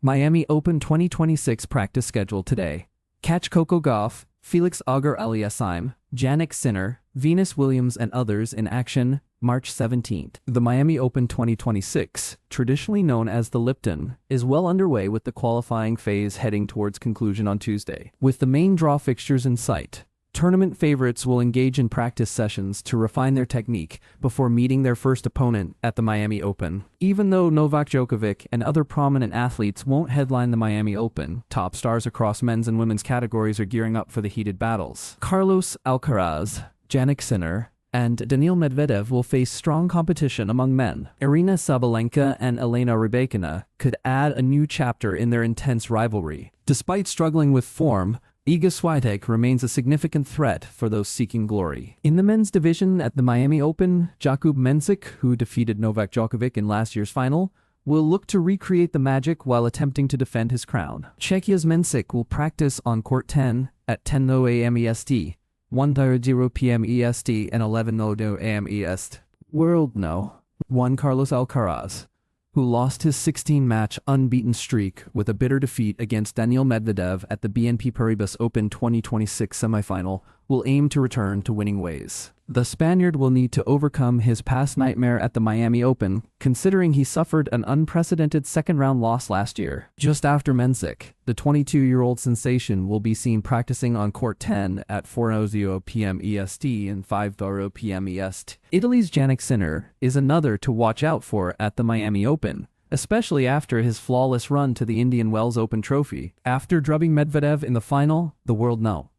Miami Open 2026 practice schedule today. Catch Coco Gauff, Felix Auger Aliassime, Jannik Sinner, Venus Williams and others in action, March 17th. The Miami Open 2026, traditionally known as the Lipton, is well underway with the qualifying phase heading towards conclusion on Tuesday. With the main draw fixtures in sight, tournament favorites will engage in practice sessions to refine their technique before meeting their first opponent at the Miami Open. Even though Novak Djokovic and other prominent athletes won't headline the Miami Open, top stars across men's and women's categories are gearing up for the heated battles. Carlos Alcaraz, Jannik Sinner, and Daniil Medvedev will face strong competition among men. Aryna Sabalenka and Elena Rybakina could add a new chapter in their intense rivalry. Despite struggling with form, Iga Swiatek remains a significant threat for those seeking glory. In the men's division at the Miami Open, Jakub Mensik, who defeated Novak Djokovic in last year's final, will look to recreate the magic while attempting to defend his crown. Czechia's Mensik will practice on court 10 at 10:00 a.m. EST, 1:00 p.m. EST, and 11:00 a.m. EST. World No. 1 Carlos Alcaraz, who lost his 16-match unbeaten streak with a bitter defeat against Daniil Medvedev at the BNP Paribas Open 2026 semifinal, will aim to return to winning ways. The Spaniard will need to overcome his past nightmare at the Miami Open, considering he suffered an unprecedented second-round loss last year. Just after Mensik, the 22-year-old sensation will be seen practicing on court 10 at 4:00 p.m. EST and 5:00 p.m. EST. Italy's Jannik Sinner is another to watch out for at the Miami Open, especially after his flawless run to the Indian Wells Open trophy. After drubbing Medvedev in the final, the World No.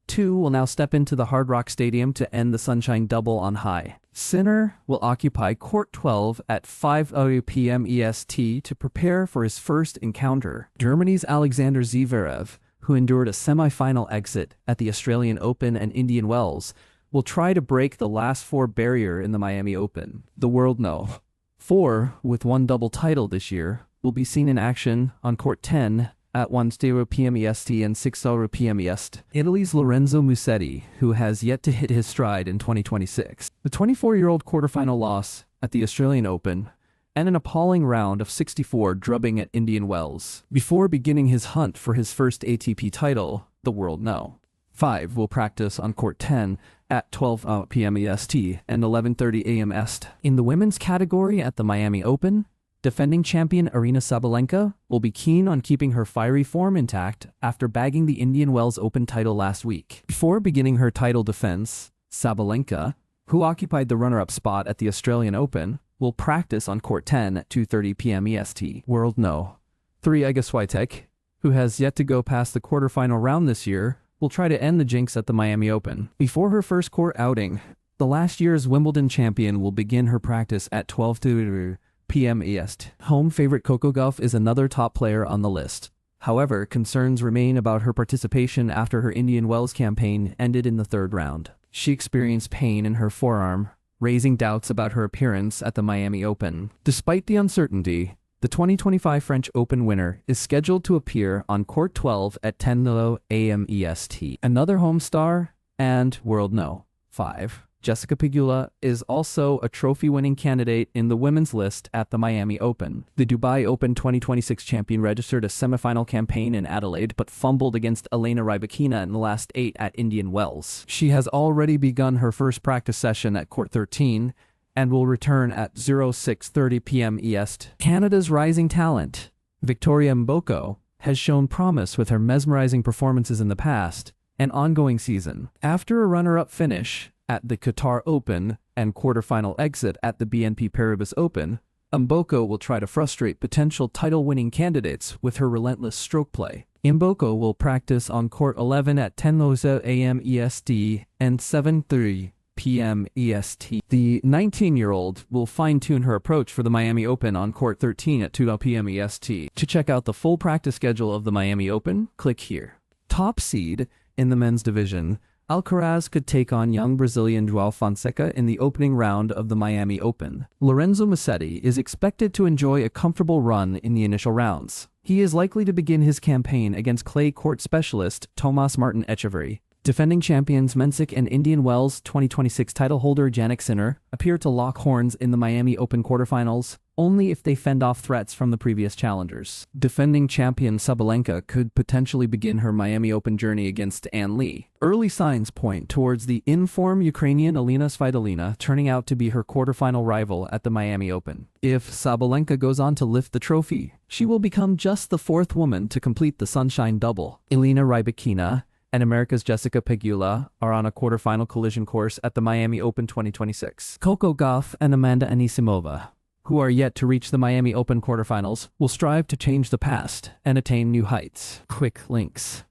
2 will now step into the Hard Rock Stadium to end the Sunshine Double on high. Sinner will occupy court 12 at 5:00 p.m. EST to prepare for his first encounter. Germany's Alexander Zverev, who endured a semi-final exit at the Australian Open and Indian Wells, will try to break the last four barrier in the Miami Open. The World No. 4, with one double title this year, will be seen in action on court 10 at 1:00 p.m. EST and 6:00 p.m. EST. Italy's Lorenzo Musetti, who has yet to hit his stride in 2026. The 24-year-old quarterfinal loss at the Australian Open and an appalling round of 64 drubbing at Indian Wells. Before beginning his hunt for his first ATP title, the World No. 5 will practice on court 10 at 12:00 p.m. EST and 11:30 a.m. EST. In the women's category at the Miami Open, defending champion Aryna Sabalenka will be keen on keeping her fiery form intact after bagging the Indian Wells Open title last week. Before beginning her title defense, Sabalenka, who occupied the runner-up spot at the Australian Open, will practice on court 10 at 2:30 p.m. EST. World No. 3 Iga Swiatek, who has yet to go past the quarterfinal round this year, will try to end the jinx at the Miami Open. Before her first court outing, the last year's Wimbledon champion will begin her practice at 12:00 p.m. EST. Home favorite Coco Gauff is another top player on the list. However, concerns remain about her participation after her Indian Wells campaign ended in the third round. She experienced pain in her forearm, raising doubts about her appearance at the Miami Open. Despite the uncertainty, the 2025 French Open winner is scheduled to appear on court 12 at 10:00 a.m. EST. Another home star and World No. 5. Jessica Pegula is also a trophy-winning candidate in the women's list at the Miami Open. The Dubai Open 2026 champion registered a semifinal campaign in Adelaide but fumbled against Elena Rybakina in the last 8 at Indian Wells. She has already begun her first practice session at court 13 and will return at 06:30 p.m. EST. Canada's rising talent, Victoria Mboko, has shown promise with her mesmerizing performances in the past and ongoing season. After a runner-up finish at the Qatar Open and quarterfinal exit at the BNP Paribas Open, Mboko will try to frustrate potential title-winning candidates with her relentless stroke play. Mboko will practice on court 11 at 10:00 a.m. EST and 7:30 p.m. EST. The 19-year-old will fine-tune her approach for the Miami Open on court 13 at 2:00 p.m. EST. To check out the full practice schedule of the Miami Open, click here. Top seed in the men's division, Alcaraz could take on young Brazilian João Fonseca in the opening round of the Miami Open. Lorenzo Musetti is expected to enjoy a comfortable run in the initial rounds. He is likely to begin his campaign against clay court specialist Tomas Martin Echeverry. Defending champions Mensik and Indian Wells 2026 title holder Jannik Sinner appear to lock horns in the Miami Open quarterfinals, only if they fend off threats from the previous challengers. Defending champion Sabalenka could potentially begin her Miami Open journey against Ann Lee. Early signs point towards the in-form Ukrainian Alina Svitolina turning out to be her quarterfinal rival at the Miami Open. If Sabalenka goes on to lift the trophy, she will become just the fourth woman to complete the Sunshine Double. Elena Rybakina and America's Jessica Pegula are on a quarterfinal collision course at the Miami Open 2026. Coco Gauff and Amanda Anisimova, who are yet to reach the Miami Open quarterfinals, will strive to change the past and attain new heights. Quick links.